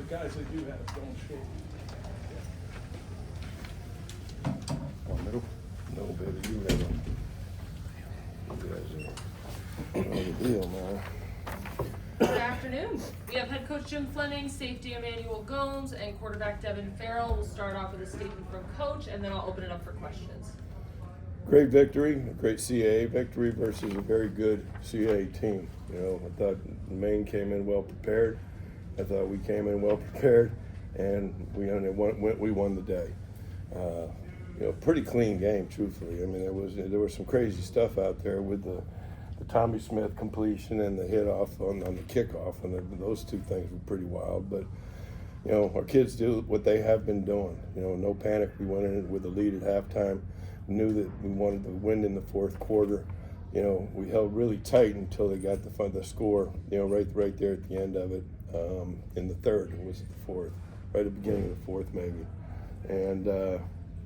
the guys they do have don't show. Middle? No, baby, you ready. You guys are on the deal, man. Good afternoon. We have head coach Jim Fleming, safety Emmanuel Gomes, and quarterback Devin Farrell. We'll start off with a statement from coach, and then I'll open it up for questions. Great victory, a great CAA victory versus a very good CAA team. You know, I thought Maine came in well prepared. I thought we came in well prepared, and we won the day. You know, pretty clean game, truthfully. I mean, there was some crazy stuff out there with the Tommy Smith completion and the hit off on the kickoff, and those two things were pretty wild. But you know, our kids do what they have been doing. You know, no panic. We went in with a lead at halftime. Knew that we wanted to win in the fourth quarter. You know, we held really tight until they got the score. You know, right there at the end of it. In the third, it was the fourth, right at the beginning of the fourth maybe, and.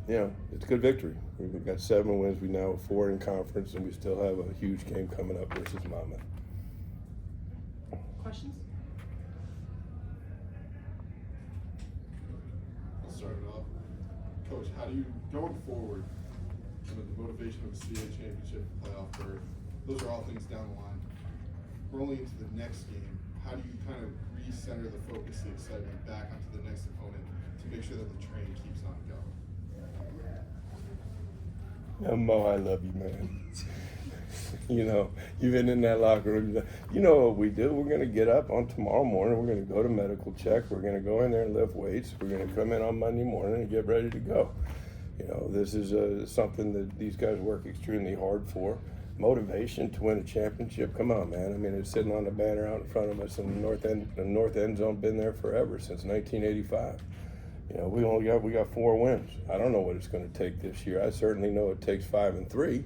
You know, it's a good victory. We've got 7 wins. We now have 4 in conference, and we still have a huge game coming up versus Monmouth. Questions? I'll start it off. Coach, how do you, going forward, the motivation of a CA championship, playoff berth, those are all things down the line. Rolling into the next game, how do you kind of recenter the focus, the excitement back onto the next opponent to make sure that the train keeps on going? Mo, I love you, man. You know, you've been in that locker room. You know what we do. We're going to get up on tomorrow morning. We're going to go to medical check. We're going to go in there and lift weights. We're going to come in on Monday morning and get ready to go. You know, this is something that these guys work extremely hard for. Motivation to win a championship. Come on, man. I mean, it's sitting on the banner out in front of us in the north end zone. Been there forever, since 1985. You know, we got 4 wins. I don't know what it's going to take this year. I certainly know it takes 5 and 3.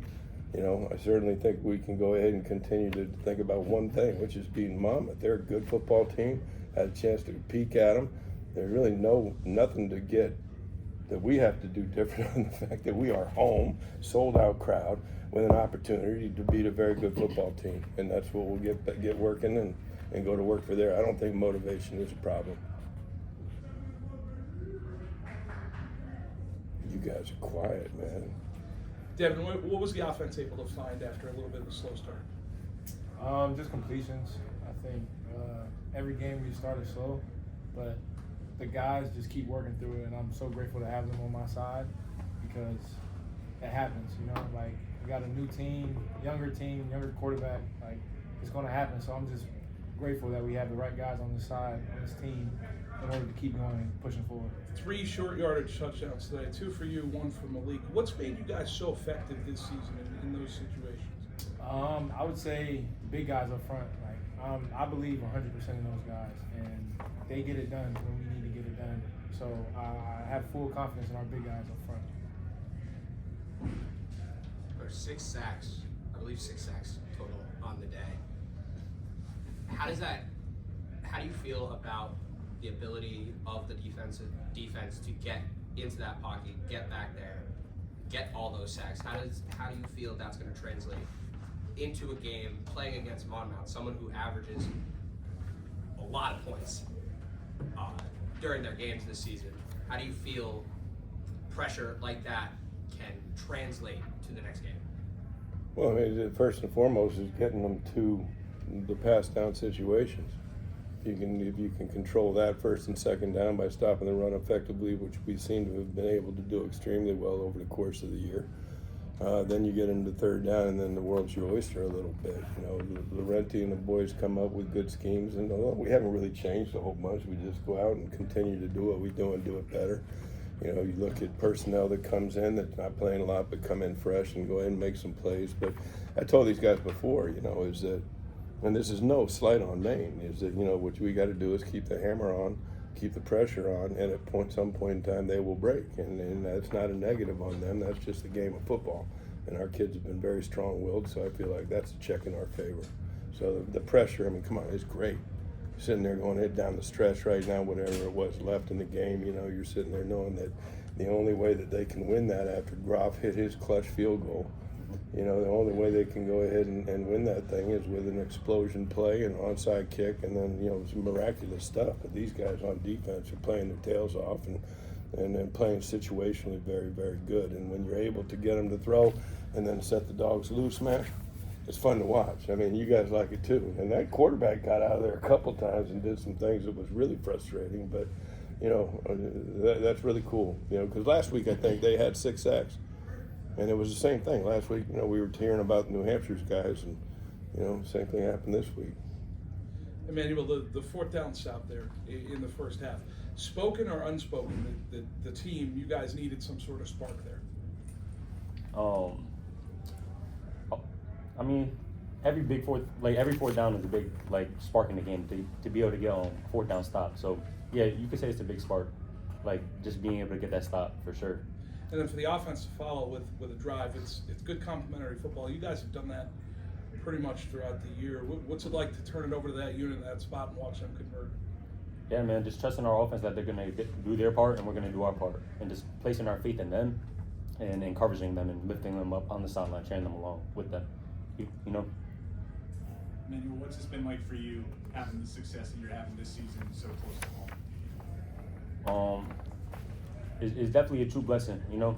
You know, I certainly think we can go ahead and continue to think about one thing, which is beating Monmouth. They're a good football team. Had a chance to peek at them. There's really nothing to get that we have to do different on the fact that we are home, sold out crowd with an opportunity to beat a very good football team, and that's what we'll get working and go to work for there. I don't think motivation is a problem. You guys are quiet, man. Devin, what was the offense able to find after a little bit of a slow start? Just completions. I think every game we started slow, but the guys just keep working through it, and I'm so grateful to have them on my side because it happens, you know. Like, we got a new team, younger quarterback. Like, it's going to happen. So I'm just grateful that we have the right guys on this side, on this team, in order to keep going and pushing forward. 3 short yardage touchdowns today, 2 for you, 1 for Malik. What's made you guys so effective this season in those situations? I would say the big guys up front. Like, I believe 100% in those guys, and they get it done when we need to get it done. So I have full confidence in our big guys up front. There's 6 sacks, I believe 6 sacks total on the day. How do you feel about the ability of the defense to get into that pocket, get back there, get all those sacks? How do you feel that's going to translate into a game playing against Monmouth, someone who averages a lot of points during their games this season? How do you feel pressure like that can translate to the next game? Well, I mean, first and foremost is getting them to the pass down situations. If you can control that first and second down by stopping the run effectively, which we seem to have been able to do extremely well over the course of the year, then you get into third down, and then the world's your oyster a little bit. You know, Laurenti and the boys come up with good schemes, and we haven't really changed a whole bunch. We just go out and continue to do what we do and do it better. You know, you look at personnel that comes in that's not playing a lot but come in fresh and go ahead and make some plays. But I told these guys before, you know, is that, and this is no slight on Maine, is that, you know, what we got to do is keep the hammer on, keep the pressure on, and at some point in time they will break. And that's not a negative on them. That's just a game of football. And our kids have been very strong-willed, so I feel like that's a check in our favor. So the pressure, I mean, come on, it's great. Sitting there going head down the stretch right now, whatever it was left in the game, you know, you're sitting there knowing that the only way that they can win that after Groff hit his clutch field goal You know, the only way they can go ahead and win that thing is with an explosion play, an onside kick, and then, you know, some miraculous stuff. But these guys on defense are playing their tails off and then playing situationally very, very good. And when you're able to get them to throw and then set the dogs loose, man, it's fun to watch. I mean, you guys like it too. And that quarterback got out of there a couple times and did some things that was really frustrating. But, you know, that's really cool. You know, because last week I think they had 6 sacks. And it was the same thing. Last week, you know, we were hearing about New Hampshire's guys, and, you know, same thing happened this week. Emmanuel, the 4th down stop there in the first half, spoken or unspoken, the team, you guys needed some sort of spark there. I mean, every 4th down is a big spark in the game to be able to get on 4th down stop. So yeah, you could say it's a big spark, just being able to get that stop for sure. And then for the offense to follow with a drive, it's good complementary football. You guys have done that pretty much throughout the year. What's it like to turn it over to that unit in that spot and watch them convert? Yeah, man, just trusting our offense that they're gonna do their part and we're gonna do our part, and just placing our faith in them and encouraging them and lifting them up on the sideline, cheering them along with them. You know. Emmanuel, what's this been like for you having the success that you're having this season so close to home? It's definitely a true blessing, you know.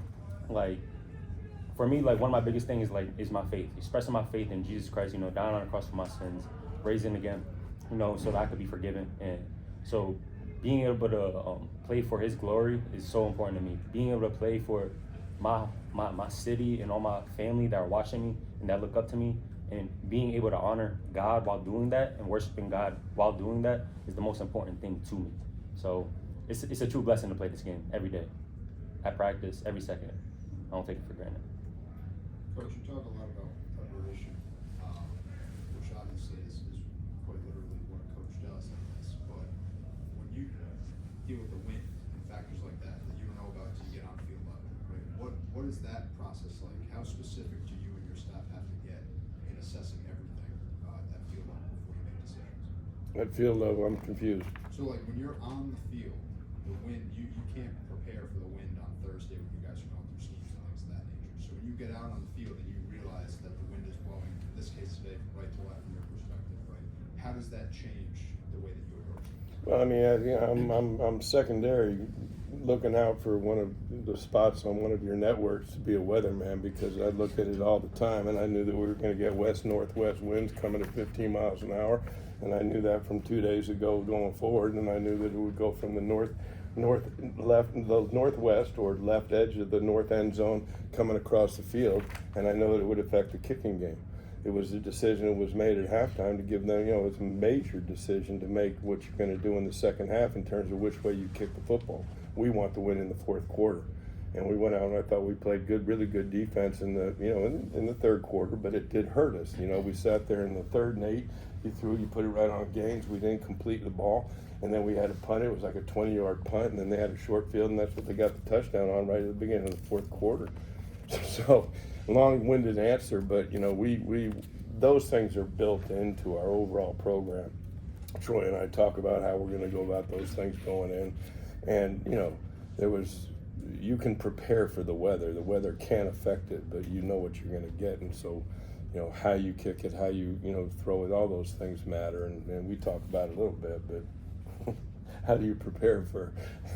For me, one of my biggest things is my faith, expressing my faith in Jesus Christ, you know, dying on the cross for my sins, raising again, you know, so that I could be forgiven. And so being able to play for His glory is so important to me. Being able to play for my city and all my family that are watching me and that look up to me, and being able to honor God while doing that and worshiping God while doing that is the most important thing to me. So it's a true blessing to play this game every day, at practice, every second. I don't take it for granted. Coach, you talk a lot about preparation, which obviously is quite literally what a coach does, I guess. But when you deal with the wind and factors like that you don't know about until you get on field level, right? What is that process like? How specific do you and your staff have to get in assessing everything at field level before you make decisions? At field level, I'm confused. So when you're on the field, the wind, you can't prepare for the wind on Thursday when you guys are going through schemes and things of that nature. So when you get out on the field and you realize that the wind is blowing, in this case today, from right to left from your perspective, right? How does that change the way that you approach it? Well, I mean, I'm secondary, looking out for one of the spots on one of your networks to be a weatherman, because I look at it all the time, and I knew that we were going to get west-northwest winds coming at 15 miles an hour, and I knew that from 2 days ago going forward, and I knew that it would go from the northwest or left edge of the north end zone coming across the field, and I know that it would affect the kicking game. It was a decision that was made at halftime to give them, you know, it's a major decision to make what you're going to do in the second half in terms of which way you kick the football. We want to win in the 4th quarter. And we went out and I thought we played really good defense in the 3rd quarter, but it did hurt us. You know, we sat there in the 3rd and 8, you put it right on Gaines, we didn't complete the ball, and then we had a punt. It was like a 20-yard punt, and then they had a short field, and that's what they got the touchdown on right at the beginning of the 4th quarter. So, long-winded answer, but you know, we those things are built into our overall program. Troy and I talk about how we're going to go about those things going in, and you know, you can prepare for the weather. The weather can affect it, but you know what you're going to get, and so, you know, how you kick it, how you throw it, all those things matter, and we talk about it a little bit, but how do you prepare for?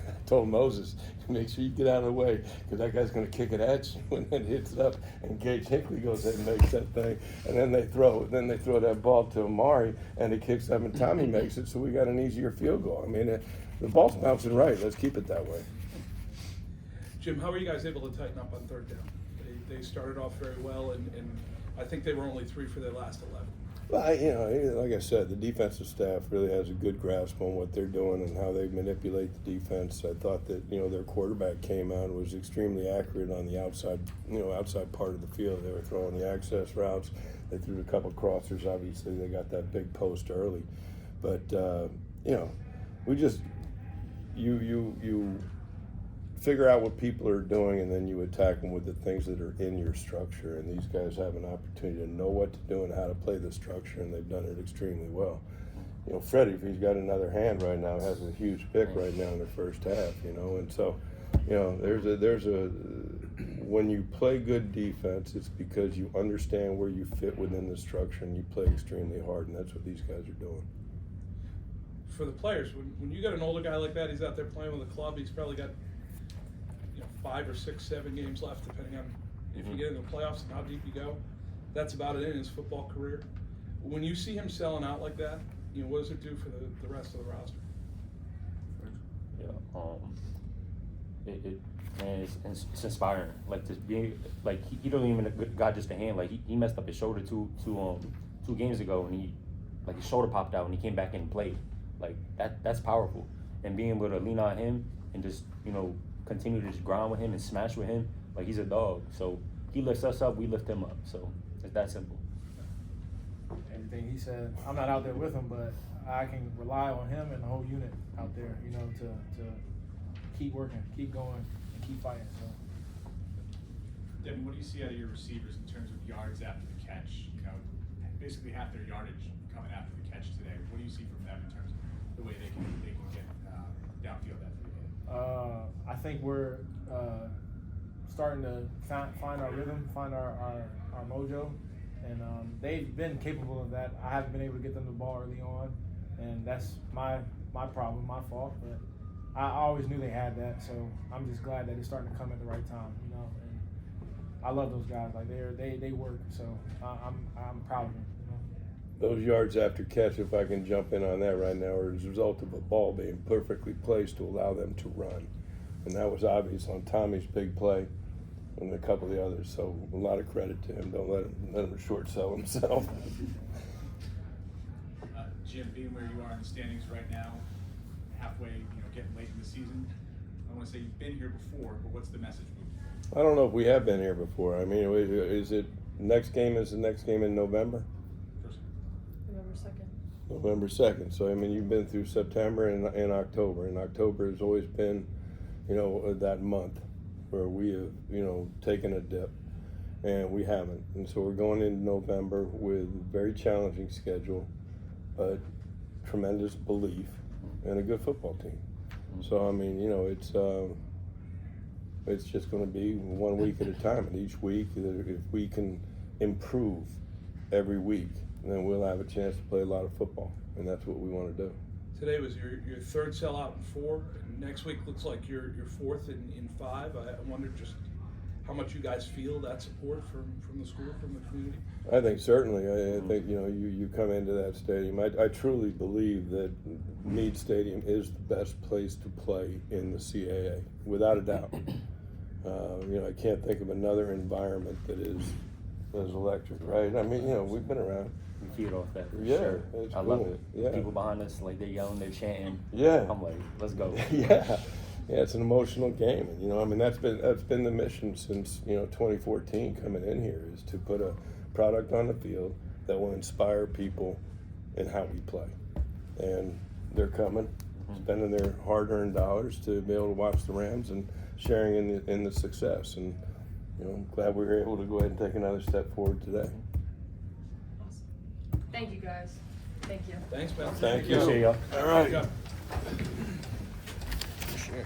I told Moses, make sure you get out of the way, because that guy's going to kick it at you when it hits it up, and Gage Hinckley goes ahead and makes that thing, and then they throw that ball to Amari, and he kicks up, and Tommy makes it, so we got an easier field goal. I mean, the ball's bouncing right. Let's keep it that way. Jim, how were you guys able to tighten up on 3rd down? They started off very well, and I think they were only 3 for their last 11. Well, like I said, the defensive staff really has a good grasp on what they're doing and how they manipulate the defense. I thought that, their quarterback came out and was extremely accurate on the outside part of the field. They were throwing the access routes. They threw a couple crossers. Obviously, they got that big post early. But, we just, you figure out what people are doing, and then you attack them with the things that are in your structure. And these guys have an opportunity to know what to do and how to play the structure, and they've done it extremely well. Freddie, if he's got another hand right now, has a huge pick right now in the first half. And so, there's when you play good defense, it's because you understand where you fit within the structure and you play extremely hard, and that's what these guys are doing. For the players, when you got an older guy like that, he's out there playing with a club, he's probably got 5 or 6, 7 games left, depending on if you get into the playoffs and how deep you go. That's about it in his football career. When you see him selling out like that, what does it do for the rest of the roster? Man, it's inspiring. Like to be like he don't even got just a hand. Like he messed up his shoulder two games ago, and his shoulder popped out and he came back and played. Like that's powerful. And being able to lean on him and just continue to just grind with him and smash with him, like he's a dog. So he lifts us up, we lift him up. So it's that simple. Everything he said, I'm not out there with him, but I can rely on him and the whole unit out there, to keep working, keep going, and keep fighting. So, Devin, what do you see out of your receivers in terms of yards after the catch? Basically half their yardage coming after the catch today. What do you see from them in terms of the way they can get downfield after the game? I think we're starting to find our rhythm, find our mojo, and they've been capable of that. I haven't been able to get them the ball early on, and that's my problem, my fault. But I always knew they had that, so I'm just glad that it's starting to come at the right time, And I love those guys. Like they work, so I'm proud of them. Those yards after catch, if I can jump in on that right now, are as a result of a ball being perfectly placed to allow them to run. And that was obvious on Tommy's big play and a couple of the others. So a lot of credit to him. Don't let him short sell himself. Jim, being where you are in the standings right now, halfway, getting late in the season, I want to say you've been here before, but what's the message moving forward? I don't know if we have been here before. I mean, is it next game is the next game in November? November 2nd. So, I mean, you've been through September and October. And October has always been, that month where we have, taken a dip. And we haven't. And so we're going into November with a very challenging schedule, but tremendous belief and a good football team. So, I mean, it's just going to be 1 week at a time. And each week, if we can improve every week, then we'll have a chance to play a lot of football, and that's what we want to do. Today was your third sellout in 4. And next week looks like your fourth in 5. I wonder just how much you guys feel that support from the school, from the community. I think certainly. I think you come into that stadium. I truly believe that Meade Stadium is the best place to play in the CAA, without a doubt. I can't think of another environment that is as electric, right? I mean, we've been around. We feed off that for Yeah, sure. it's I love cool. it. Yeah. People behind us, like they're yelling, they're chanting. Yeah. I'm like, let's go. Yeah, it's an emotional game, and that's been the mission since 2014 coming in here, is to put a product on the field that will inspire people in how we play, and they're coming, spending their hard-earned dollars to be able to watch the Rams and sharing in the success, and I'm glad we were able to go ahead and take another step forward today. Thank you, guys. Thank you. Thanks, man. Thank you. Appreciate y'all. All right. Good job. Sure.